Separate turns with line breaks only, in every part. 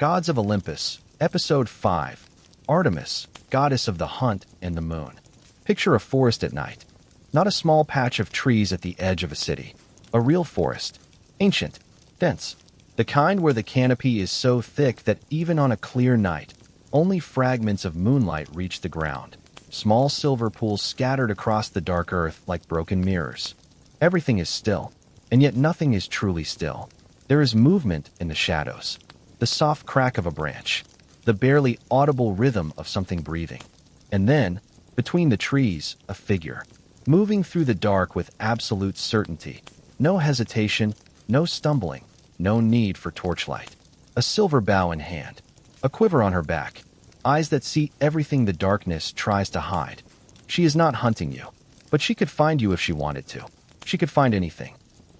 Gods of Olympus, Episode 5, Artemis, Goddess of the Hunt and the Moon. Picture a forest at night. Not a small patch of trees at the edge of a city. A real forest. Ancient. Dense. The kind where the canopy is so thick that even on a clear night, only fragments of moonlight reach the ground. Small silver pools scattered across the dark earth like broken mirrors. Everything is still, and yet nothing is truly still. There is movement in the shadows. The soft crack of a branch. The barely audible rhythm of something breathing. And then, between the trees, a figure. Moving through the dark with absolute certainty. No hesitation, no stumbling, no need for torchlight. A silver bow in hand. A quiver on her back. Eyes that see everything the darkness tries to hide. She is not hunting you, but she could find you if she wanted to. She could find anything.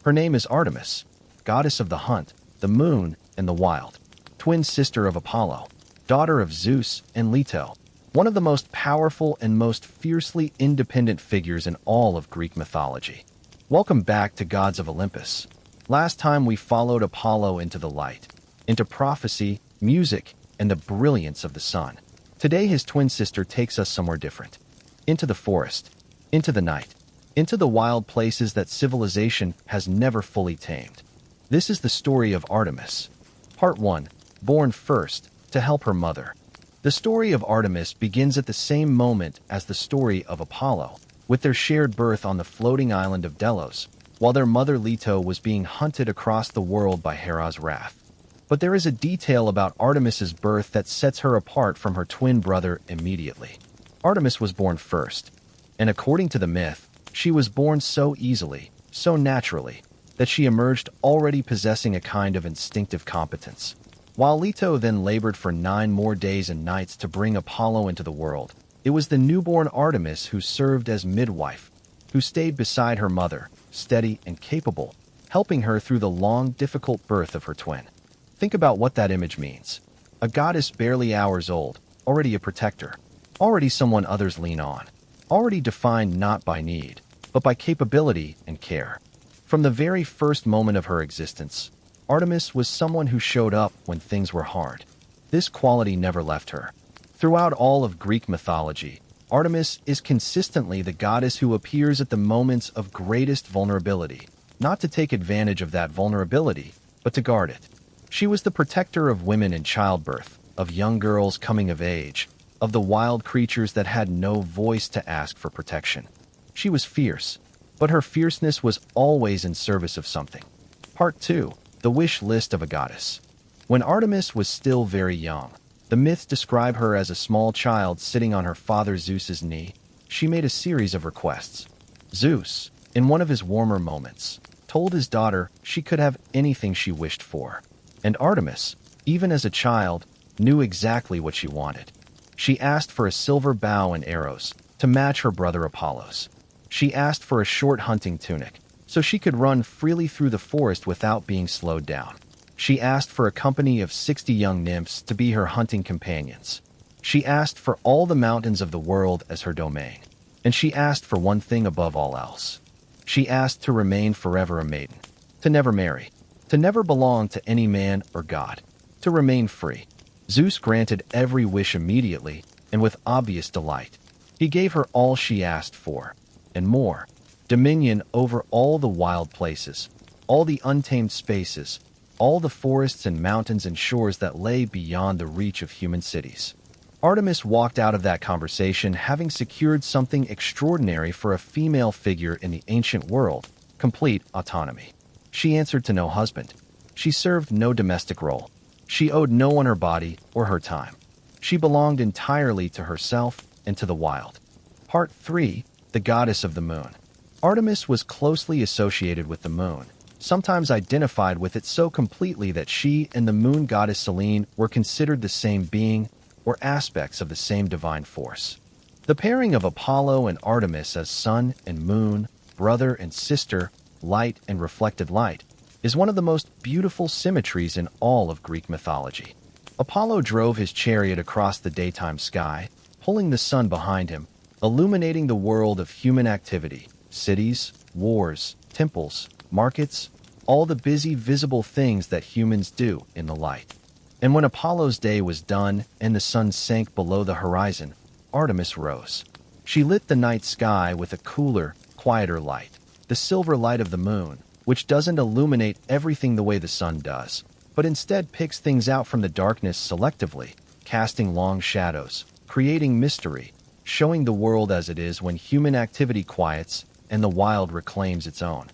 Her name is Artemis, goddess of the hunt, the moon, and the wild. Twin sister of Apollo, daughter of Zeus and Leto. One of the most powerful and most fiercely independent figures in all of Greek mythology. Welcome back to Gods of Olympus. Last time we followed Apollo into the light, into prophecy, music, and the brilliance of the sun. Today his twin sister takes us somewhere different. Into the forest, into the night, into the wild places that civilization has never fully tamed. This is the story of Artemis. Part 1, born first, to help her mother. The story of Artemis begins at the same moment as the story of Apollo, with their shared birth on the floating island of Delos, while their mother Leto was being hunted across the world by Hera's wrath. But there is a detail about Artemis's birth that sets her apart from her twin brother immediately. Artemis was born first, and according to the myth, she was born so easily, so naturally, that she emerged already possessing a kind of instinctive competence. While Leto then labored for 9 more days and nights to bring Apollo into the world, it was the newborn Artemis who served as midwife, who stayed beside her mother, steady and capable, helping her through the long, difficult birth of her twin. Think about what that image means. A goddess barely hours old, already a protector, already someone others lean on, already defined not by need, but by capability and care. From the very first moment of her existence, Artemis was someone who showed up when things were hard. This quality never left her. Throughout all of Greek mythology, Artemis is consistently the goddess who appears at the moments of greatest vulnerability, not to take advantage of that vulnerability, but to guard it. She was the protector of women in childbirth, of young girls coming of age, of the wild creatures that had no voice to ask for protection. She was fierce, but her fierceness was always in service of something. Part 2, the wish list of a goddess. When Artemis was still very young, the myths describe her as a small child sitting on her father Zeus's knee. She made a series of requests. Zeus, in one of his warmer moments, told his daughter she could have anything she wished for. And Artemis, even as a child, knew exactly what she wanted. She asked for a silver bow and arrows to match her brother Apollo's. She asked for a short hunting tunic so she could run freely through the forest without being slowed down. She asked for a company of 60 young nymphs to be her hunting companions. She asked for all the mountains of the world as her domain. And she asked for one thing above all else. She asked to remain forever a maiden, to never marry, to never belong to any man or god, to remain free. Zeus granted every wish immediately and with obvious delight. He gave her all she asked for, and more. Dominion over all the wild places, all the untamed spaces, all the forests and mountains and shores that lay beyond the reach of human cities. Artemis walked out of that conversation having secured something extraordinary for a female figure in the ancient world: complete autonomy. She answered to no husband. She served no domestic role. She owed no one her body or her time. She belonged entirely to herself and to the wild. Part 3, the goddess of the moon. Artemis was closely associated with the moon, sometimes identified with it so completely that she and the moon goddess Selene were considered the same being or aspects of the same divine force. The pairing of Apollo and Artemis as sun and moon, brother and sister, light and reflected light, is one of the most beautiful symmetries in all of Greek mythology. Apollo drove his chariot across the daytime sky, pulling the sun behind him, illuminating the world of human activity, cities, wars, temples, markets, all the busy, visible things that humans do in the light. And when Apollo's day was done and the sun sank below the horizon, Artemis rose. She lit the night sky with a cooler, quieter light, the silver light of the moon, which doesn't illuminate everything the way the sun does, but instead picks things out from the darkness selectively, casting long shadows, creating mystery, showing the world as it is when human activity quiets and the wild reclaims its own.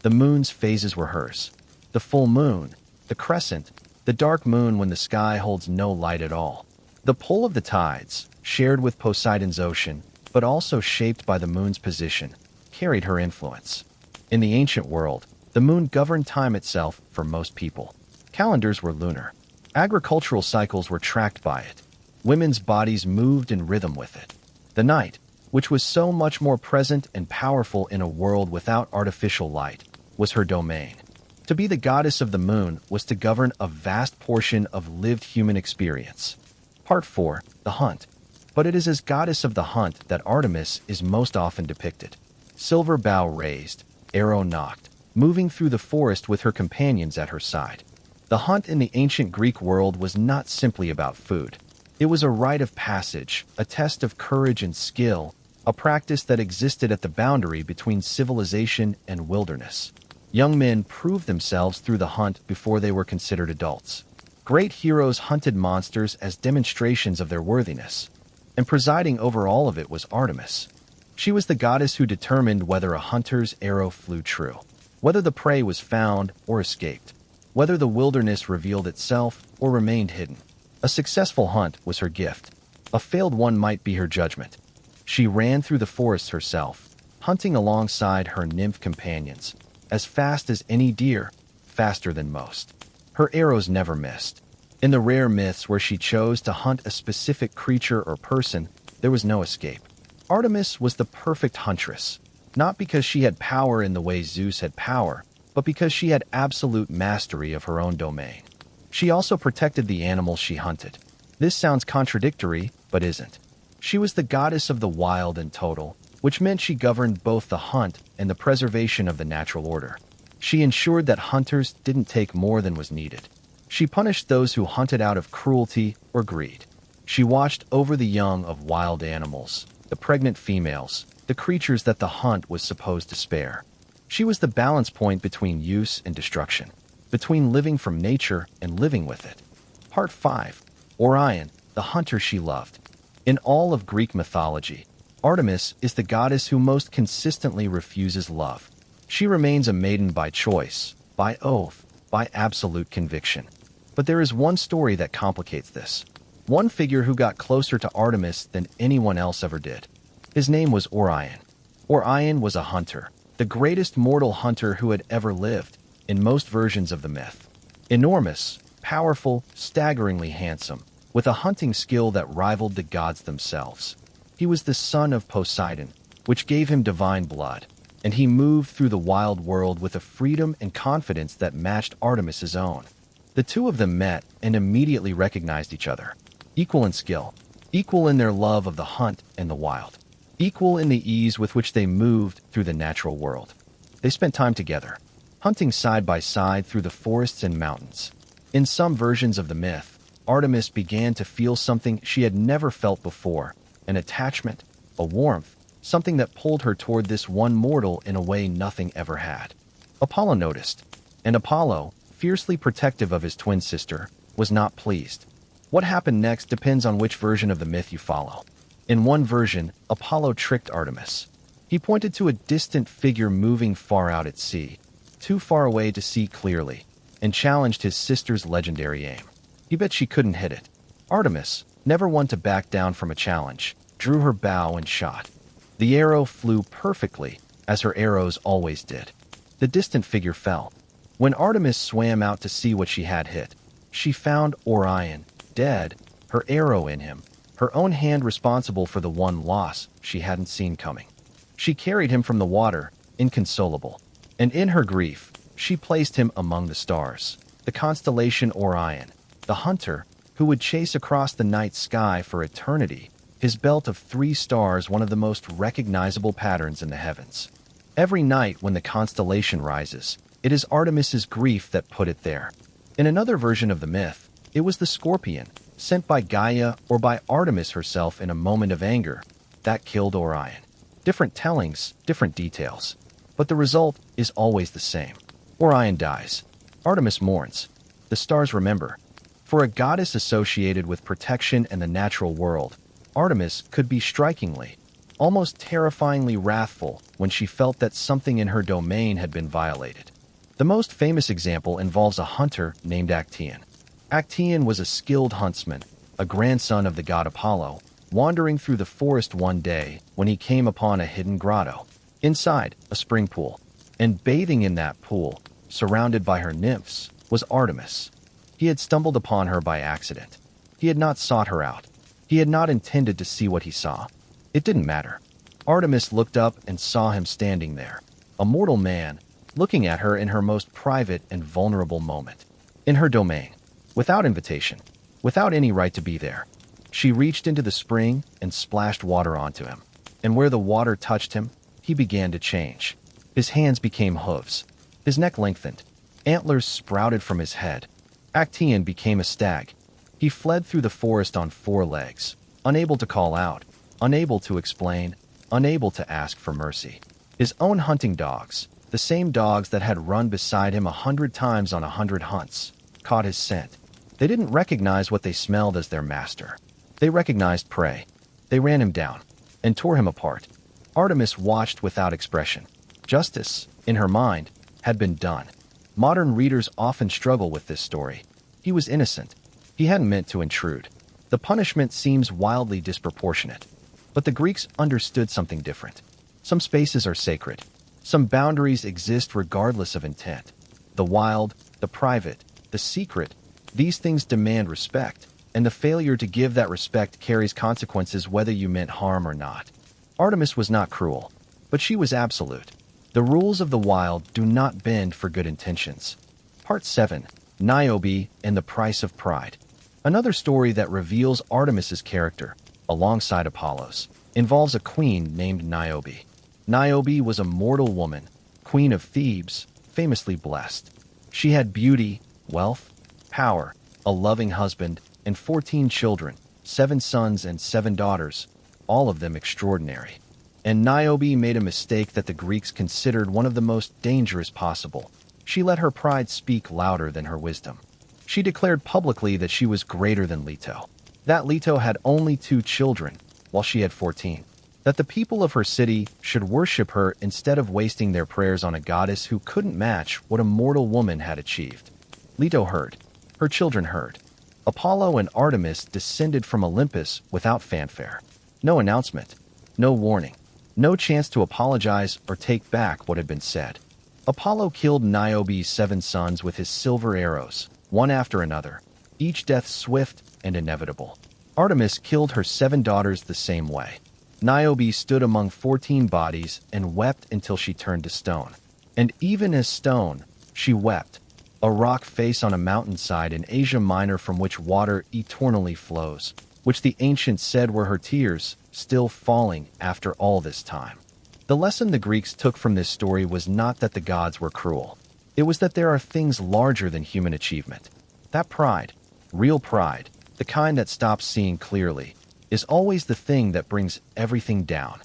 The moon's phases were hers. The full moon, the crescent, the dark moon when the sky holds no light at all. The pull of the tides, shared with Poseidon's ocean, but also shaped by the moon's position, carried her influence. In the ancient world, the moon governed time itself for most people. Calendars were lunar. Agricultural cycles were tracked by it. Women's bodies moved in rhythm with it. The night, which was so much more present and powerful in a world without artificial light, was her domain. To be the goddess of the moon was to govern a vast portion of lived human experience. Part 4. The Hunt. But it is as goddess of the hunt that Artemis is most often depicted. Silver bow raised, arrow nocked, moving through the forest with her companions at her side. The hunt in the ancient Greek world was not simply about food. It was a rite of passage, a test of courage and skill, a practice that existed at the boundary between civilization and wilderness. Young men proved themselves through the hunt before they were considered adults. Great heroes hunted monsters as demonstrations of their worthiness, and presiding over all of it was Artemis. She was the goddess who determined whether a hunter's arrow flew true, whether the prey was found or escaped, whether the wilderness revealed itself or remained hidden. A successful hunt was her gift. A failed one might be her judgment. She ran through the forests herself, hunting alongside her nymph companions, as fast as any deer, faster than most. Her arrows never missed. In the rare myths where she chose to hunt a specific creature or person, there was no escape. Artemis was the perfect huntress, not because she had power in the way Zeus had power, but because she had absolute mastery of her own domain. She also protected the animals she hunted. This sounds contradictory, but isn't. She was the goddess of the wild and total, which meant she governed both the hunt and the preservation of the natural order. She ensured that hunters didn't take more than was needed. She punished those who hunted out of cruelty or greed. She watched over the young of wild animals, the pregnant females, the creatures that the hunt was supposed to spare. She was the balance point between use and destruction, between living from nature and living with it. Part 5. Orion, the hunter she loved. In all of Greek mythology, Artemis is the goddess who most consistently refuses love. She remains a maiden by choice, by oath, by absolute conviction. But there is one story that complicates this. One figure who got closer to Artemis than anyone else ever did. His name was Orion. Orion was a hunter, the greatest mortal hunter who had ever lived, in most versions of the myth. Enormous, powerful, staggeringly handsome, with a hunting skill that rivaled the gods themselves. He was the son of Poseidon, which gave him divine blood, and he moved through the wild world with a freedom and confidence that matched Artemis's own. The two of them met and immediately recognized each other. Equal in skill, equal in their love of the hunt and the wild, equal in the ease with which they moved through the natural world. They spent time together, hunting side by side through the forests and mountains. In some versions of the myth, Artemis began to feel something she had never felt before, an attachment, a warmth, something that pulled her toward this one mortal in a way nothing ever had. Apollo noticed, and Apollo, fiercely protective of his twin sister, was not pleased. What happened next depends on which version of the myth you follow. In one version, Apollo tricked Artemis. He pointed to a distant figure moving far out at sea, too far away to see clearly, and challenged his sister's legendary aim. He bet she couldn't hit it. Artemis, never one to back down from a challenge, drew her bow and shot. The arrow flew perfectly, as her arrows always did. The distant figure fell. When Artemis swam out to see what she had hit, she found Orion, dead, her arrow in him, her own hand responsible for the one loss she hadn't seen coming. She carried him from the water, inconsolable, and in her grief, she placed him among the stars, the constellation Orion, the hunter who would chase across the night sky for eternity, his belt of 3 stars one of the most recognizable patterns in the heavens. Every night when the constellation rises, it is Artemis's grief that put it there. In another version of the myth, It was the scorpion, sent by Gaia or by Artemis herself in a moment of anger, that killed Orion. Different tellings, different details. But the result is always the same. Orion dies. Artemis mourns. The stars remember. For a goddess associated with protection and the natural world, Artemis could be strikingly, almost terrifyingly wrathful when she felt that something in her domain had been violated. The most famous example involves a hunter named Actaeon. Actaeon was a skilled huntsman, a grandson of the god Apollo, wandering through the forest one day when he came upon a hidden grotto. Inside, a spring pool. And bathing in that pool, surrounded by her nymphs, was Artemis. He had stumbled upon her by accident. He had not sought her out. He had not intended to see what he saw. It didn't matter. Artemis looked up and saw him standing there, a mortal man, looking at her in her most private and vulnerable moment. In her domain, without invitation, without any right to be there. She reached into the spring and splashed water onto him. And where the water touched him, he began to change. His hands became hooves. His neck lengthened. Antlers sprouted from his head. Actaeon became a stag. He fled through the forest on 4 legs, unable to call out, unable to explain, unable to ask for mercy. His own hunting dogs, the same dogs that had run beside him 100 times on 100 hunts, caught his scent. They didn't recognize what they smelled as their master. They recognized prey. They ran him down and tore him apart. Artemis watched without expression. Justice, in her mind, had been done. Modern readers often struggle with this story. He was innocent. He hadn't meant to intrude. The punishment seems wildly disproportionate. But the Greeks understood something different. Some spaces are sacred. Some boundaries exist regardless of intent. The wild, the private, the secret, these things demand respect, and the failure to give that respect carries consequences whether you meant harm or not. Artemis was not cruel, but she was absolute. The rules of the wild do not bend for good intentions. Part 7. Niobe and the Price of Pride. Another story that reveals Artemis's character, alongside Apollo's, involves a queen named Niobe. Niobe was a mortal woman, queen of Thebes, famously blessed. She had beauty, wealth, power, a loving husband, and 14 children, 7 sons and 7 daughters, all of them extraordinary. And Niobe made a mistake that the Greeks considered one of the most dangerous possible. She let her pride speak louder than her wisdom. She declared publicly that she was greater than Leto. That Leto had only 2 children, while she had 14. That the people of her city should worship her instead of wasting their prayers on a goddess who couldn't match what a mortal woman had achieved. Leto heard. Her children heard. Apollo and Artemis descended from Olympus without fanfare. No announcement. No warning. No chance to apologize or take back what had been said. Apollo killed Niobe's 7 sons with his silver arrows, one after another, each death swift and inevitable. Artemis killed her 7 daughters the same way. Niobe stood among 14 bodies and wept until she turned to stone. And even as stone, she wept, a rock face on a mountainside in Asia Minor from which water eternally flows, which the ancients said were her tears, still falling after all this time. The lesson the Greeks took from this story was not that the gods were cruel. It was that there are things larger than human achievement. That pride, real pride, the kind that stops seeing clearly, is always the thing that brings everything down.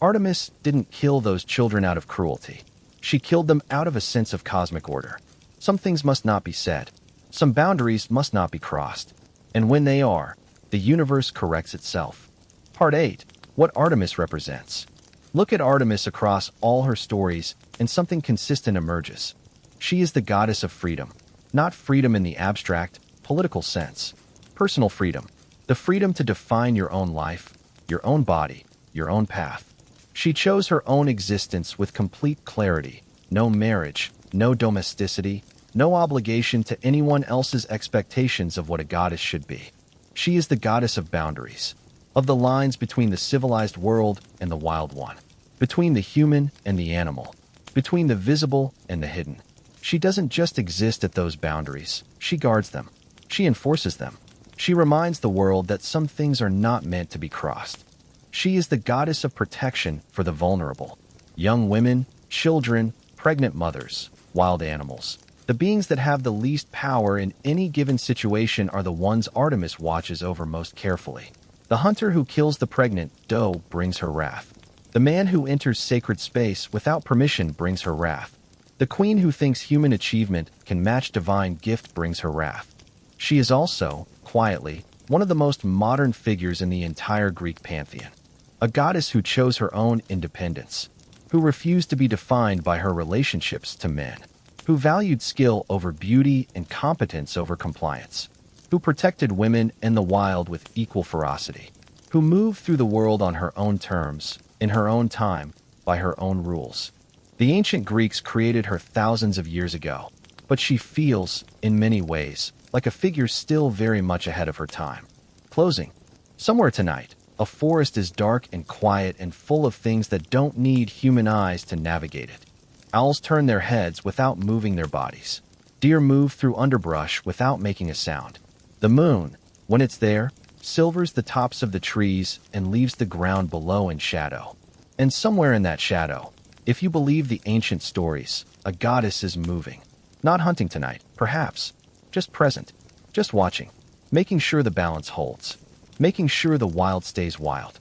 Artemis didn't kill those children out of cruelty. She killed them out of a sense of cosmic order. Some things must not be said. Some boundaries must not be crossed. And when they are, the universe corrects itself. Part 8. What Artemis represents. Look at Artemis across all her stories, and something consistent emerges. She is the goddess of freedom. Not freedom in the abstract, political sense. Personal freedom. The freedom to define your own life, your own body, your own path. She chose her own existence with complete clarity. No marriage, no domesticity, no obligation to anyone else's expectations of what a goddess should be. She is the goddess of boundaries, of the lines between the civilized world and the wild one, between the human and the animal, between the visible and the hidden. She doesn't just exist at those boundaries, she guards them. She enforces them. She reminds the world that some things are not meant to be crossed. She is the goddess of protection for the vulnerable. Young women, children, pregnant mothers, wild animals. The beings that have the least power in any given situation are the ones Artemis watches over most carefully. The hunter who kills the pregnant doe brings her wrath. The man who enters sacred space without permission brings her wrath. The queen who thinks human achievement can match divine gift brings her wrath. She is also, quietly, one of the most modern figures in the entire Greek pantheon. A goddess who chose her own independence, who refused to be defined by her relationships to men, who valued skill over beauty and competence over compliance, who protected women and the wild with equal ferocity, who moved through the world on her own terms, in her own time, by her own rules. The ancient Greeks created her thousands of years ago, but she feels, in many ways, like a figure still very much ahead of her time. Closing. Somewhere tonight, a forest is dark and quiet and full of things that don't need human eyes to navigate it. Owls turn their heads without moving their bodies. Deer move through underbrush without making a sound. The moon, when it's there, silvers the tops of the trees and leaves the ground below in shadow. And somewhere in that shadow, if you believe the ancient stories, a goddess is moving. Not hunting tonight, perhaps. Just present. Just watching. Making sure the balance holds. Making sure the wild stays wild.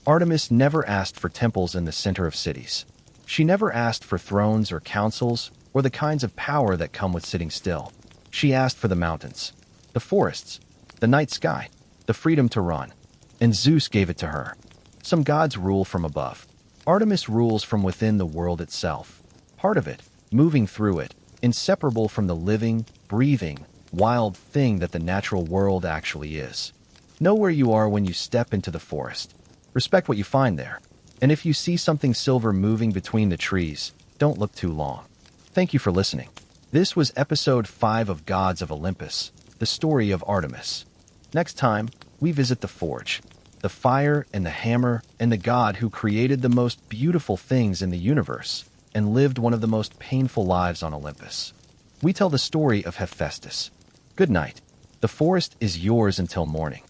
Artemis never asked for temples in the center of cities. She never asked for thrones or councils or the kinds of power that come with sitting still. She asked for the mountains, the forests, the night sky, the freedom to run. And Zeus gave it to her. Some gods rule from above. Artemis rules from within the world itself. Part of it, moving through it, inseparable from the living, breathing, wild thing that the natural world actually is. Know where you are when you step into the forest. Respect what you find there. And if you see something silver moving between the trees, don't look too long. Thank you for listening. This was episode 5 of Gods of Olympus, the story of Artemis. Next time, we visit the forge, the fire and the hammer and the god who created the most beautiful things in the universe and lived one of the most painful lives on Olympus. We tell the story of Hephaestus. Good night. The forest is yours until morning.